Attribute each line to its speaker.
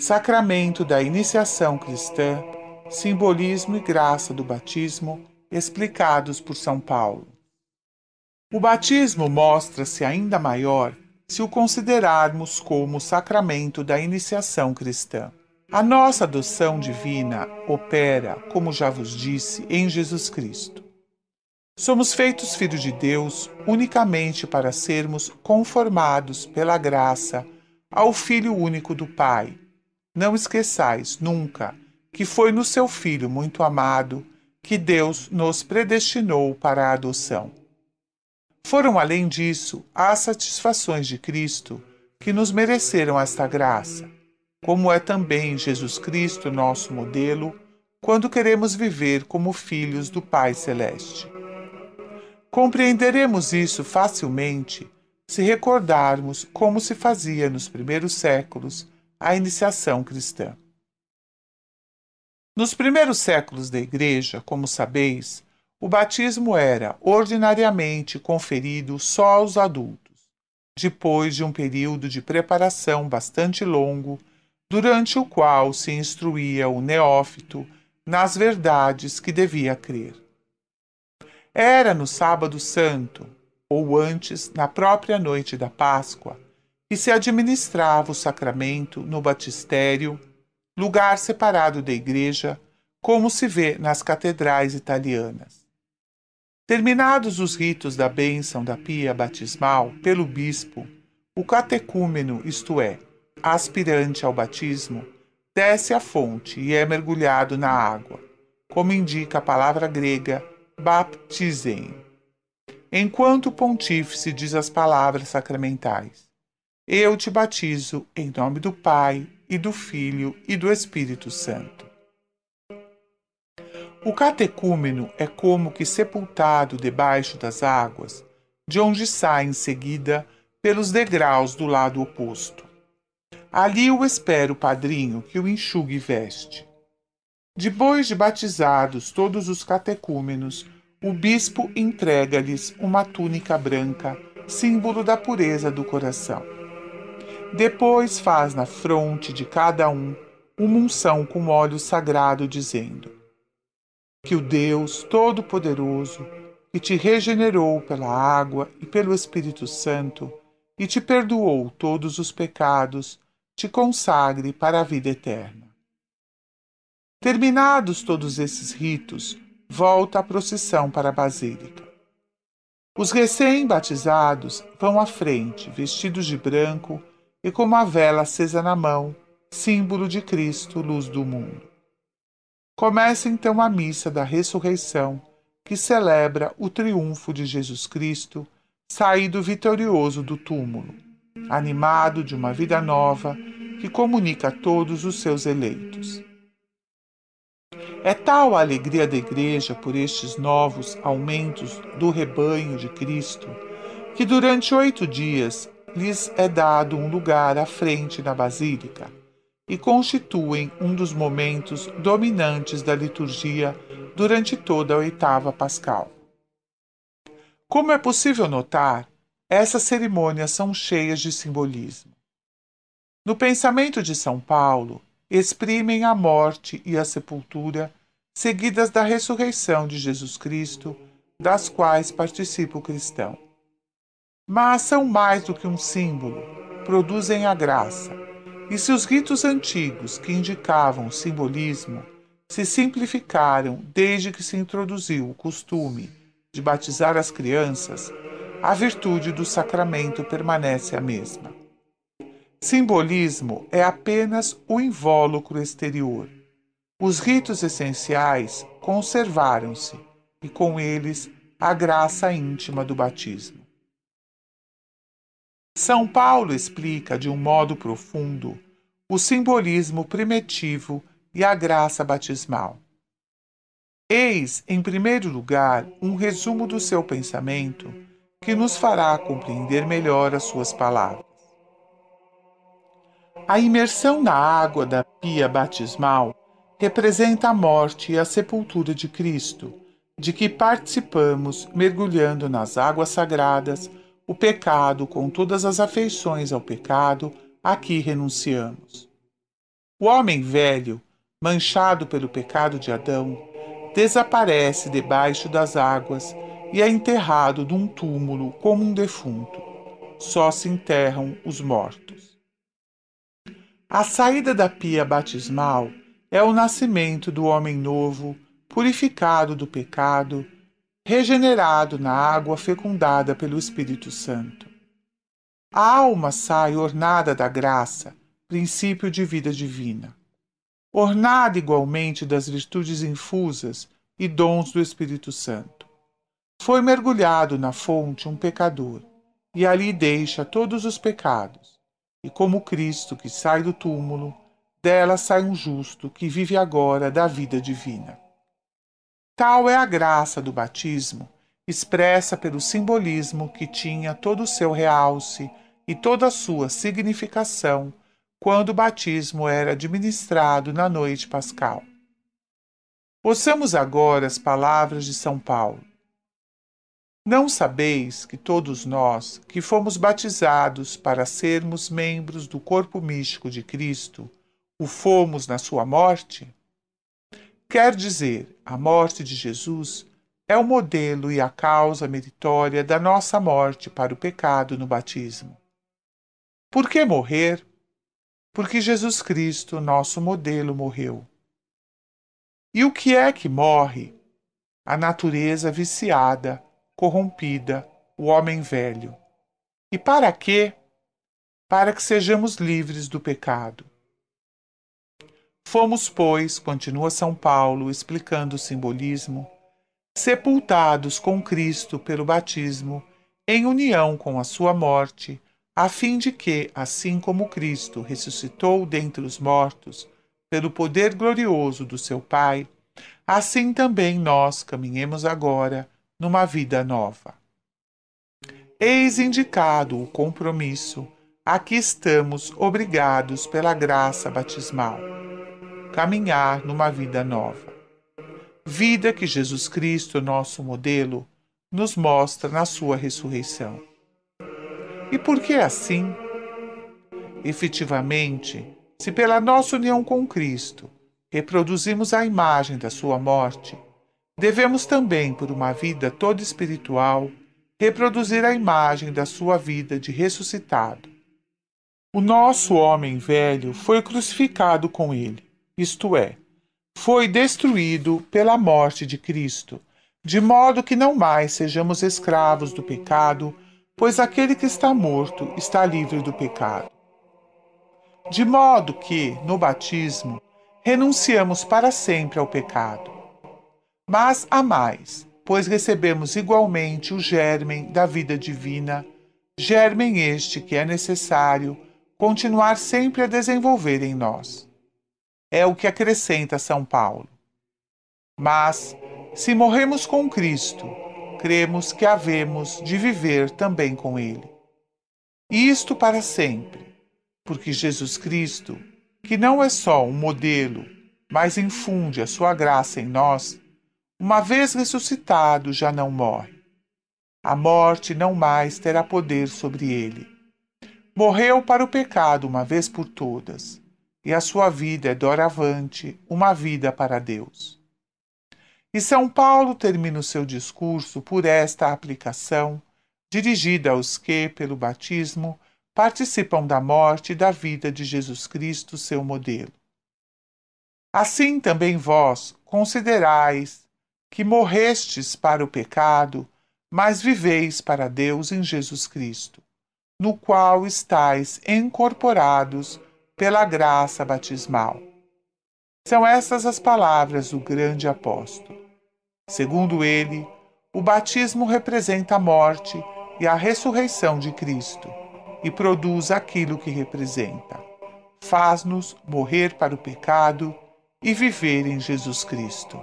Speaker 1: Sacramento da iniciação cristã, simbolismo e graça do batismo, explicados por São Paulo. O batismo mostra-se ainda maior se o considerarmos como o sacramento da iniciação cristã. A nossa adoção divina opera, como já vos disse, em Jesus Cristo. Somos feitos filhos de Deus unicamente para sermos conformados pela graça ao Filho único do Pai. Não esqueçais nunca que foi no seu Filho muito amado que Deus nos predestinou para a adoção. Foram, além disso, as satisfações de Cristo que nos mereceram esta graça, como é também Jesus Cristo nosso modelo, quando queremos viver como filhos do Pai Celeste. Compreenderemos isso facilmente se recordarmos como se fazia nos primeiros séculos a iniciação cristã. Nos primeiros séculos da Igreja, como sabeis, o batismo era ordinariamente conferido só aos adultos, depois de um período de preparação bastante longo, durante o qual se instruía o neófito nas verdades que devia crer. Era no Sábado Santo, ou antes, na própria noite da Páscoa, que se administrava o sacramento no batistério, lugar separado da igreja, como se vê nas catedrais italianas. Terminados os ritos da bênção da pia batismal pelo bispo, o catecúmeno, isto é, aspirante ao batismo, desce à fonte e é mergulhado na água, como indica a palavra grega baptizein. Enquanto o pontífice diz as palavras sacramentais: Eu te batizo em nome do Pai, e do Filho e do Espírito Santo. O catecúmeno é como que sepultado debaixo das águas, de onde sai em seguida pelos degraus do lado oposto. Ali o espera o padrinho que o enxugue e veste. Depois de batizados todos os catecúmenos, o bispo entrega-lhes uma túnica branca, símbolo da pureza do coração. Depois faz na fronte de cada um uma unção com óleo sagrado, dizendo: Que o Deus Todo-Poderoso, que te regenerou pela água e pelo Espírito Santo, e te perdoou todos os pecados, te consagre para a vida eterna. Terminados todos esses ritos, volta a procissão para a Basílica. Os recém-batizados vão à frente, vestidos de branco e com uma vela acesa na mão, símbolo de Cristo, luz do mundo. Começa então a missa da ressurreição, que celebra o triunfo de Jesus Cristo, saído vitorioso do túmulo, animado de uma vida nova que comunica a todos os seus eleitos. É tal a alegria da Igreja por estes novos aumentos do rebanho de Cristo, que durante 8 dias lhes é dado um lugar à frente na Basílica e constituem um dos momentos dominantes da liturgia durante toda a oitava pascal. Como é possível notar, essas cerimônias são cheias de simbolismo. No pensamento de São Paulo, exprimem a morte e a sepultura, seguidas da ressurreição de Jesus Cristo, das quais participa o cristão. Mas são mais do que um símbolo, produzem a graça. E se os ritos antigos que indicavam o simbolismo se simplificaram desde que se introduziu o costume de batizar as crianças, a virtude do sacramento permanece a mesma. Simbolismo é apenas o invólucro exterior. Os ritos essenciais conservaram-se e, com eles, a graça íntima do batismo. São Paulo explica de um modo profundo o simbolismo primitivo e a graça batismal. Eis, em primeiro lugar, um resumo do seu pensamento que nos fará compreender melhor as suas palavras. A imersão na água da pia batismal representa a morte e a sepultura de Cristo, de que participamos mergulhando nas águas sagradas, o pecado com todas as afeições ao pecado a que renunciamos. O homem velho, manchado pelo pecado de Adão, desaparece debaixo das águas e é enterrado num túmulo como um defunto. Só se enterram os mortos. A saída da pia batismal é o nascimento do homem novo, purificado do pecado, regenerado na água fecundada pelo Espírito Santo. A alma sai ornada da graça, princípio de vida divina, ornada igualmente das virtudes infusas e dons do Espírito Santo. Foi mergulhado na fonte um pecador, e ali deixa todos os pecados, e como Cristo que sai do túmulo, dela sai um justo que vive agora da vida divina. Tal é a graça do batismo, expressa pelo simbolismo que tinha todo o seu realce e toda a sua significação quando o batismo era administrado na noite pascal. Ouçamos agora as palavras de São Paulo. Não sabeis que todos nós, que fomos batizados para sermos membros do corpo místico de Cristo, o fomos na sua morte? Quer dizer, a morte de Jesus é o modelo e a causa meritória da nossa morte para o pecado no batismo. Por que morrer? Porque Jesus Cristo, nosso modelo, morreu. E o que é que morre? A natureza viciada, corrompida, o homem velho. E para quê? Para que sejamos livres do pecado. Fomos, pois, continua São Paulo explicando o simbolismo, sepultados com Cristo pelo batismo, em união com a sua morte, a fim de que, assim como Cristo ressuscitou dentre os mortos, pelo poder glorioso do seu Pai, assim também nós caminhemos agora numa vida nova. Eis indicado o compromisso a que estamos obrigados pela graça batismal. Caminhar numa vida nova. Vida que Jesus Cristo, nosso modelo, nos mostra na sua ressurreição. E por que assim? Efetivamente, se pela nossa união com Cristo reproduzimos a imagem da sua morte, devemos também, por uma vida toda espiritual, reproduzir a imagem da sua vida de ressuscitado. O nosso homem velho foi crucificado com ele, isto é, foi destruído pela morte de Cristo, de modo que não mais sejamos escravos do pecado, pois aquele que está morto está livre do pecado. De modo que, no batismo, renunciamos para sempre ao pecado. Mas há mais, pois recebemos igualmente o germen da vida divina, germen este que é necessário continuar sempre a desenvolver em nós. É o que acrescenta São Paulo. Mas, se morremos com Cristo, cremos que havemos de viver também com Ele. E isto para sempre, porque Jesus Cristo, que não é só um modelo, mas infunde a sua graça em nós, uma vez ressuscitado já não morre. A morte não mais terá poder sobre ele. Morreu para o pecado uma vez por todas, e a sua vida é doravante uma vida para Deus. E São Paulo termina o seu discurso por esta aplicação, dirigida aos que, pelo batismo, participam da morte e da vida de Jesus Cristo, seu modelo. Assim também vós considerais que morrestes para o pecado, mas viveis para Deus em Jesus Cristo, no qual estáis incorporados pela graça batismal. São essas as palavras do grande apóstolo. Segundo ele, o batismo representa a morte e a ressurreição de Cristo e produz aquilo que representa. Faz-nos morrer para o pecado e viver em Jesus Cristo.